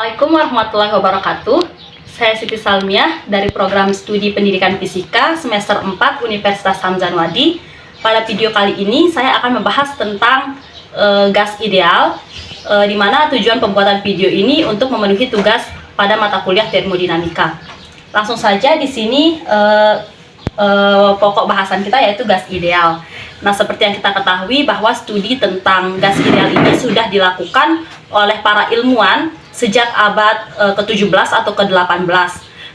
Assalamualaikum warahmatullahi wabarakatuh. Saya Siti Salmiah dari program studi pendidikan fisika semester 4 Universitas Hamzah Anwadi. Pada video kali ini saya akan membahas tentang gas ideal, di mana tujuan pembuatan video ini untuk memenuhi tugas pada mata kuliah termodinamika. Langsung saja di sini pokok bahasan kita yaitu gas ideal. Nah, seperti yang kita ketahui bahwa studi tentang gas ideal ini sudah dilakukan oleh para ilmuwan sejak abad ke-17 atau ke-18.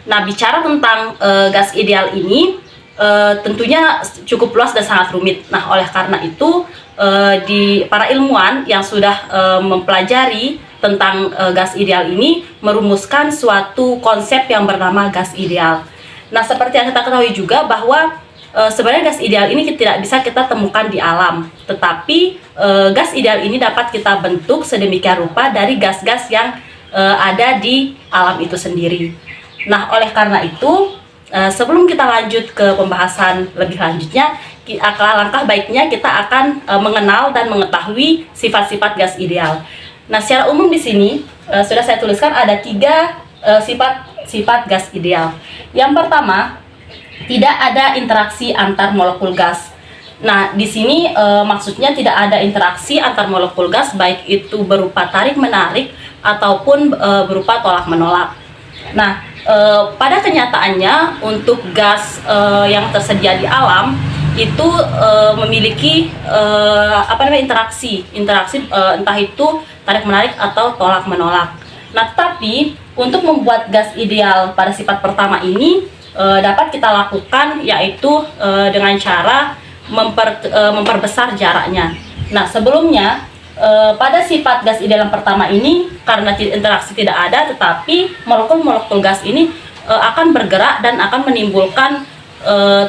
Nah, bicara tentang gas ideal ini tentunya cukup luas dan sangat rumit. Nah, oleh karena itu di para ilmuwan yang sudah mempelajari tentang gas ideal ini merumuskan suatu konsep yang bernama gas ideal. Nah, seperti yang kita ketahui juga bahwa sebenarnya gas ideal ini tidak bisa kita temukan di alam, tetapi gas ideal ini dapat kita bentuk sedemikian rupa dari gas-gas yang ada di alam itu sendiri. Nah, oleh karena itu, sebelum kita lanjut ke pembahasan lebih lanjutnya, langkah baiknya kita akan mengenal dan mengetahui sifat-sifat gas ideal. Nah, secara umum di sini sudah saya tuliskan ada 3 sifat gas ideal. Yang pertama, tidak ada interaksi antar molekul gas. Nah, di sini maksudnya tidak ada interaksi antar molekul gas, baik itu berupa tarik-menarik ataupun berupa tolak-menolak. Nah, pada kenyataannya untuk gas yang tersedia di alam itu memiliki interaksi entah itu tarik-menarik atau tolak-menolak. Nah, tapi untuk membuat gas ideal pada sifat pertama ini dapat kita lakukan yaitu dengan cara memperbesar jaraknya. Nah, sebelumnya pada sifat gas ideal yang pertama ini karena interaksi tidak ada, tetapi molekul-molekul gas ini akan bergerak dan akan menimbulkan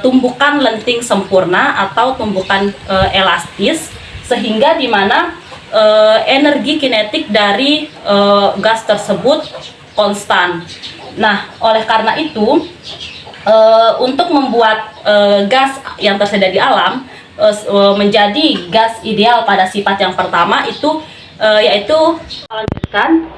tumbukan lenting sempurna atau tumbukan elastis, sehingga di mana energi kinetik dari gas tersebut konstan. Nah, oleh karena itu untuk membuat gas yang tersedia di alam menjadi gas ideal pada sifat yang pertama itu yaitu lanjutkan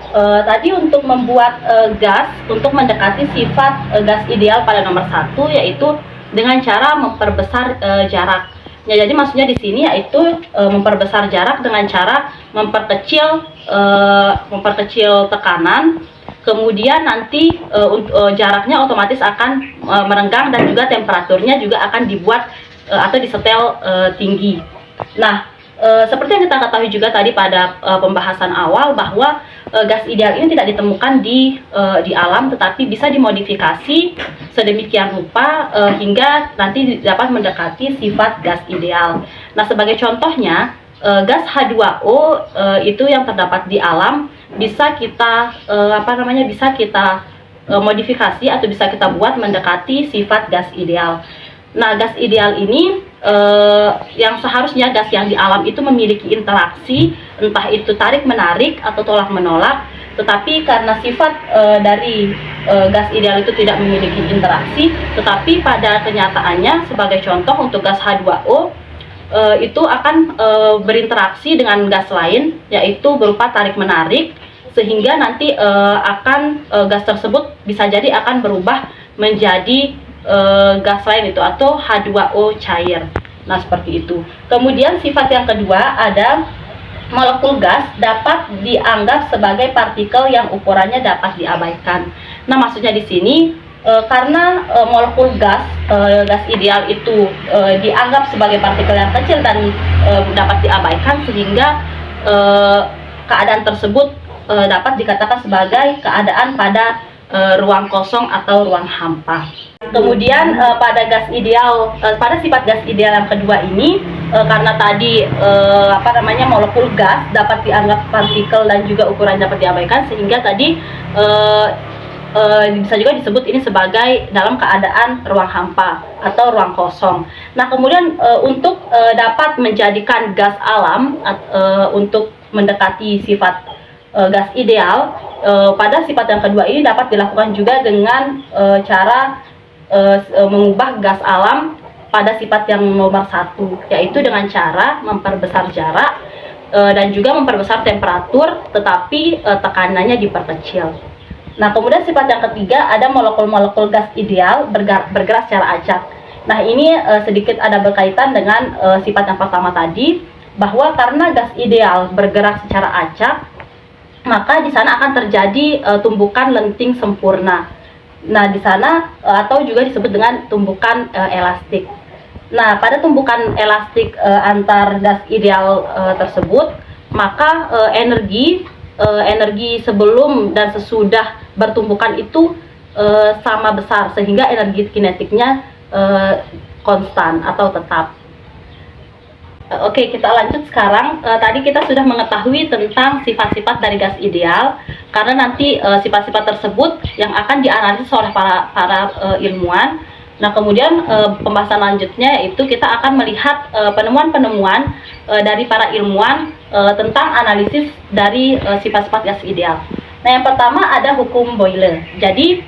tadi untuk membuat gas untuk mendekati sifat gas ideal pada nomor 1 yaitu dengan cara memperbesar jarak. Ya, jadi maksudnya di sini yaitu memperbesar jarak dengan cara memperkecil tekanan. Kemudian nanti jaraknya otomatis akan merenggang dan juga temperaturnya juga akan dibuat atau disetel tinggi. Nah, seperti yang kita ketahui juga tadi pada pembahasan awal bahwa gas ideal ini tidak ditemukan di alam, tetapi bisa dimodifikasi sedemikian rupa hingga nanti dapat mendekati sifat gas ideal. Nah, sebagai contohnya gas H2O itu yang terdapat di alam bisa kita modifikasi atau bisa kita buat mendekati sifat gas ideal. Nah, gas ideal ini yang seharusnya gas yang di alam itu memiliki interaksi, entah itu tarik-menarik atau tolak-menolak, tetapi karena sifat dari gas ideal itu tidak memiliki interaksi, tetapi pada kenyataannya sebagai contoh untuk gas H2O itu akan berinteraksi dengan gas lain yaitu berupa tarik-menarik, sehingga nanti gas tersebut bisa jadi akan berubah menjadi gas lain itu atau H2O cair. Nah, seperti itu. Kemudian sifat yang kedua ada molekul gas dapat dianggap sebagai partikel yang ukurannya dapat diabaikan. Nah, maksudnya di sini karena molekul gas ideal itu dianggap sebagai partikel yang kecil dan dapat diabaikan, sehingga keadaan tersebut dapat dikatakan sebagai keadaan pada ruang kosong atau ruang hampa. Kemudian pada sifat gas ideal yang kedua ini karena tadi molekul gas dapat dianggap partikel dan juga ukuran dapat diabaikan, sehingga tadi bisa juga disebut ini sebagai dalam keadaan ruang hampa atau ruang kosong. Nah, kemudian untuk dapat menjadikan gas alam untuk mendekati sifat gas ideal pada sifat yang kedua ini dapat dilakukan juga dengan cara mengubah gas alam pada sifat yang nomor 1, yaitu dengan cara memperbesar jarak dan juga memperbesar temperatur, tetapi tekanannya diperkecil. Nah, kemudian sifat yang ketiga ada molekul-molekul gas ideal bergerak secara acak. Nah, ini sedikit ada berkaitan dengan sifat yang pertama tadi, bahwa karena gas ideal bergerak secara acak, maka di sana akan terjadi tumbukan lenting sempurna. Nah, di sana atau juga disebut dengan tumbukan elastik. Nah, pada tumbukan elastik antar gas ideal tersebut, maka energi sebelum dan sesudah bertumbukan itu sama besar, sehingga energi kinetiknya konstan atau tetap. Oke, kita lanjut sekarang. Tadi kita sudah mengetahui tentang sifat-sifat dari gas ideal, karena nanti sifat-sifat tersebut yang akan dianalisis oleh para ilmuwan. Nah, kemudian pembahasan lanjutnya itu kita akan melihat penemuan-penemuan dari para ilmuwan tentang analisis dari sifat-sifat gas ideal. Nah, yang pertama ada hukum Boyle. Jadi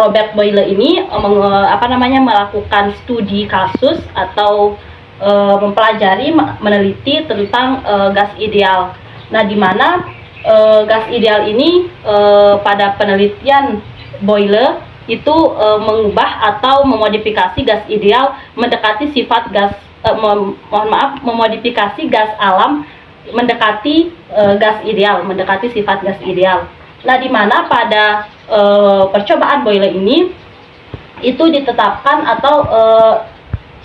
Robert Boyle ini melakukan studi kasus atau mempelajari, meneliti tentang gas ideal. Nah, di mana gas ideal ini pada penelitian Boyle itu mengubah atau memodifikasi gas ideal mendekati sifat gas memodifikasi gas alam mendekati gas ideal, mendekati sifat gas ideal. Nah, di mana pada percobaan Boyle ini itu ditetapkan atau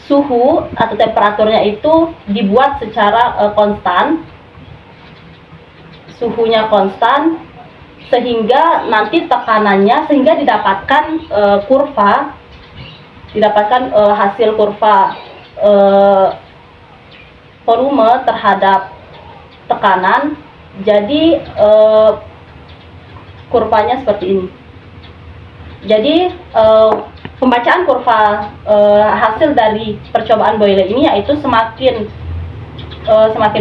suhu atau temperaturnya itu dibuat secara konstan, suhunya konstan, sehingga nanti tekanannya, sehingga didapatkan hasil kurva volume terhadap tekanan. Jadi kurvanya seperti ini. Jadi pembacaan kurva hasil dari percobaan Boyle ini yaitu semakin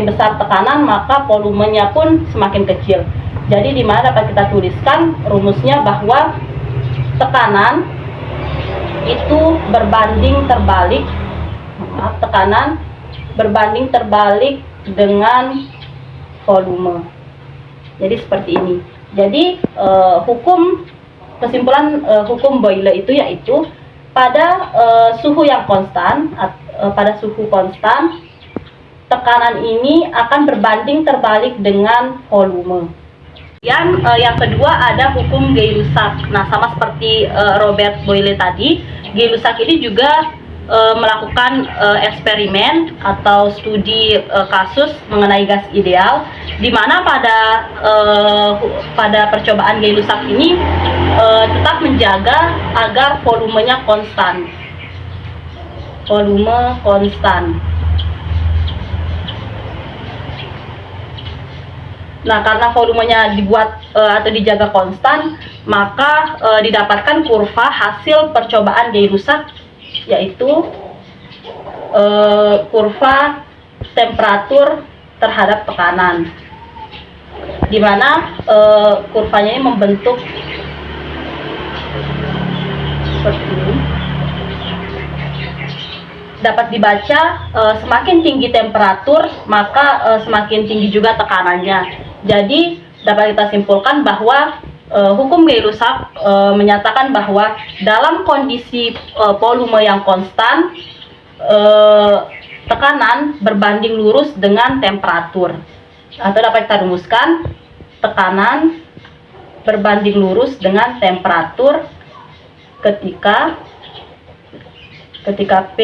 besar tekanan, maka volumenya pun semakin kecil. Jadi di mana dapat kita tuliskan rumusnya bahwa tekanan itu berbanding terbalik, tekanan berbanding terbalik dengan volume. Jadi seperti ini. Jadi kesimpulan hukum Boyle itu yaitu pada suhu yang konstan, pada suhu konstan, tekanan ini akan berbanding terbalik dengan volume. Yang kedua ada hukum Gay-Lussac. Nah, sama seperti Robert Boyle tadi, Gay-Lussac ini juga melakukan eksperimen atau studi kasus mengenai gas ideal, di mana pada percobaan Gay-Lussac ini tetap menjaga agar volumenya konstan, volume konstan. Nah, karena volumenya dibuat atau dijaga konstan, maka didapatkan kurva hasil percobaan Gay-Lussac, yaitu kurva temperatur terhadap tekanan, di mana kurvanya ini membentuk seperti ini. Dapat dibaca semakin tinggi temperatur, maka semakin tinggi juga tekanannya. Jadi dapat kita simpulkan bahwa hukum Gay-Lussac menyatakan bahwa dalam kondisi volume yang konstan, tekanan berbanding lurus dengan temperatur. Atau dapat kita rumuskan, tekanan berbanding lurus dengan temperatur ketika P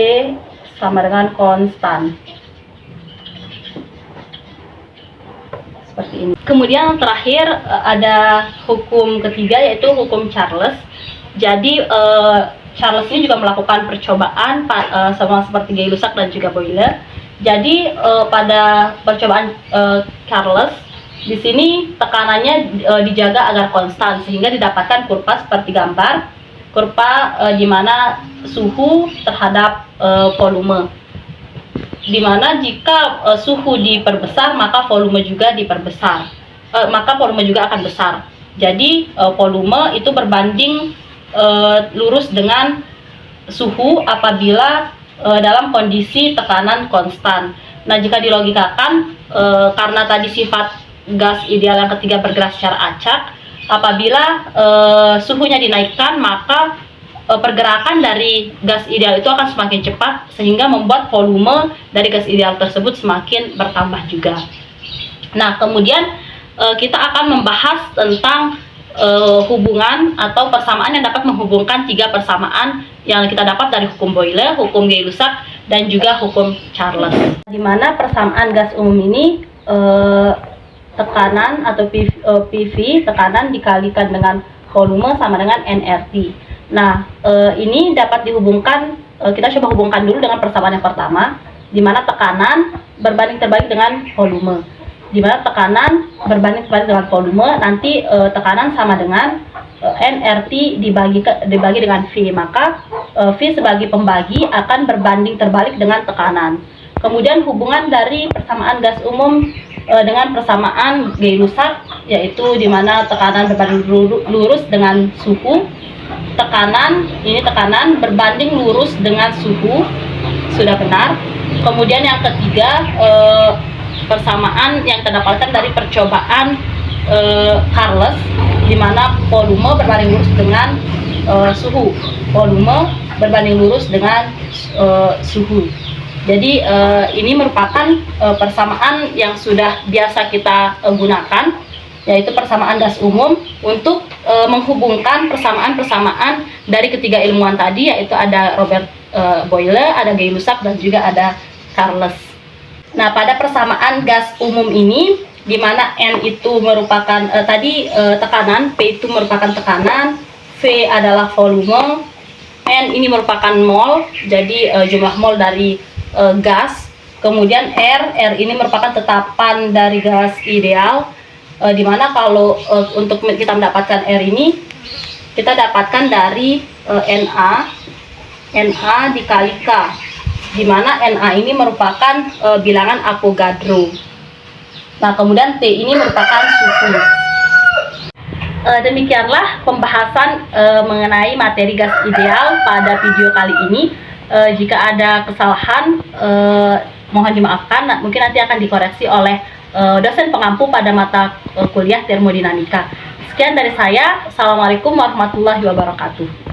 sama dengan konstan. Seperti ini. Kemudian yang terakhir ada hukum ketiga, yaitu hukum Charles. Jadi Charles ini juga melakukan percobaan sama seperti Gay-Lussac dan juga Boyle. Jadi pada percobaan Charles di sini tekanannya dijaga agar konstan, sehingga didapatkan kurva seperti gambar, kurva di mana suhu terhadap volume. Di mana jika suhu diperbesar, maka volume juga diperbesar, maka volume juga akan besar. Jadi volume itu berbanding lurus dengan suhu apabila dalam kondisi tekanan konstan. Nah, jika dilogikakan, karena tadi sifat gas ideal yang ketiga bergerak secara acak. Apabila suhunya dinaikkan, maka pergerakan dari gas ideal itu akan semakin cepat, sehingga membuat volume dari gas ideal tersebut semakin bertambah juga. Nah, kemudian kita akan membahas tentang hubungan atau persamaan yang dapat menghubungkan tiga persamaan yang kita dapat dari hukum Boyle, hukum Gay-Lussac, dan juga hukum Charles. Di mana persamaan gas umum ini tekanan atau PV, tekanan dikalikan dengan volume sama dengan nRT. Nah, ini dapat dihubungkan, kita coba hubungkan dulu dengan persamaan yang pertama, di mana tekanan berbanding terbalik dengan volume. Di mana tekanan berbanding terbalik dengan volume, nanti tekanan sama dengan nRT dibagi dengan V, maka V sebagai pembagi akan berbanding terbalik dengan tekanan. Kemudian hubungan dari persamaan gas umum dengan persamaan Gay-Lussac, yaitu di mana tekanan berbanding lurus dengan suhu. Tekanan berbanding lurus dengan suhu, sudah benar. Kemudian yang ketiga, persamaan yang kita dapatkan dari percobaan Charles, di mana volume berbanding lurus dengan suhu. Volume berbanding lurus dengan suhu. Jadi ini merupakan persamaan yang sudah biasa kita gunakan, yaitu persamaan gas umum untuk menghubungkan persamaan-persamaan dari ketiga ilmuwan tadi, yaitu ada Robert Boyle, ada Gay-Lussac, dan juga ada Charles. Nah, pada persamaan gas umum ini, di mana N itu merupakan tekanan, P itu merupakan tekanan, V adalah volume, N ini merupakan mol, jadi jumlah mol dari gas. Kemudian R ini merupakan tetapan dari gas ideal, di mana kalau untuk kita mendapatkan R ini, kita dapatkan dari Na dikali K, di mana Na ini merupakan bilangan Avogadro. Nah, kemudian T ini merupakan suhu. Demikianlah pembahasan mengenai materi gas ideal pada video kali ini. Jika ada kesalahan, mohon dimaafkan. Mungkin nanti akan dikoreksi oleh dosen pengampu pada mata kuliah termodinamika. Sekian dari saya. Assalamualaikum warahmatullahi wabarakatuh.